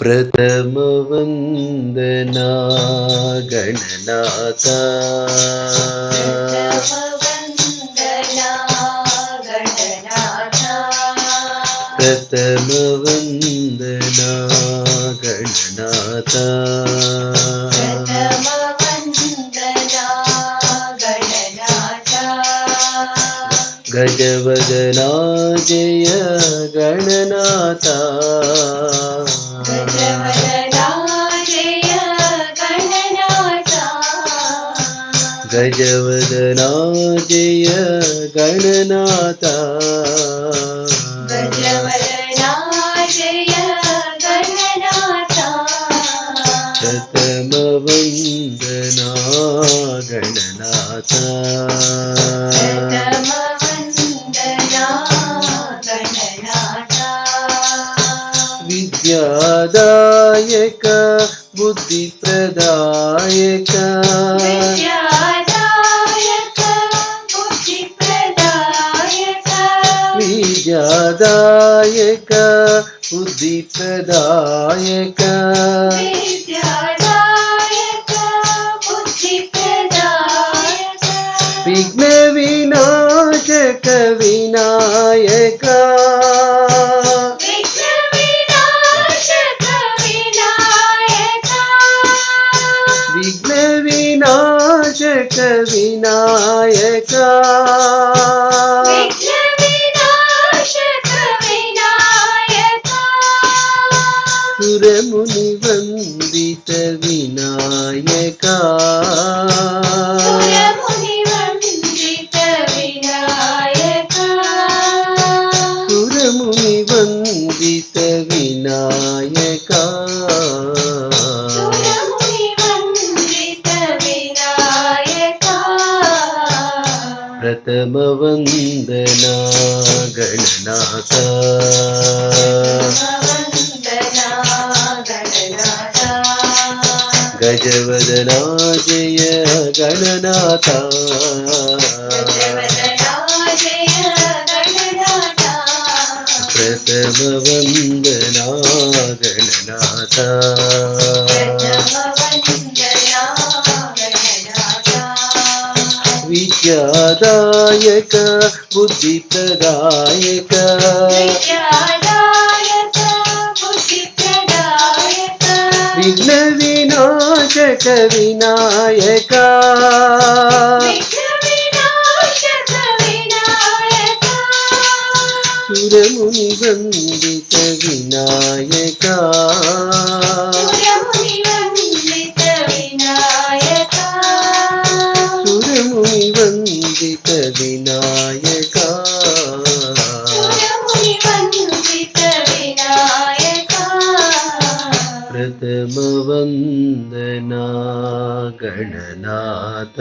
प्रथम वंदना गणनाथ प्रथम वंदना गणनाथ गजवदना जय गणनाथ गजवदना जय गणनाथ प्रथम वंदना गणनाथ विद्यादायक बुद्धिप्रदायक विद्यादायक बुद्धिप्रदायक विघ्न विनाशक विनायक विघ्न विनाशक विनायक सुरमुनि वंदित विनायक सुरमुनि वंदित विनायक प्रथम वंदना गणनाथ गजवदना जय गणनाथ प्रथम वंदना गणनाथ विद्यादायक बुद्धिप्रदायक विघ्न विनाशक विनायक सुरमुनि वंदित विनायक सुरमुनि वंदित विनायक प्रथम वंदना गणनाथ।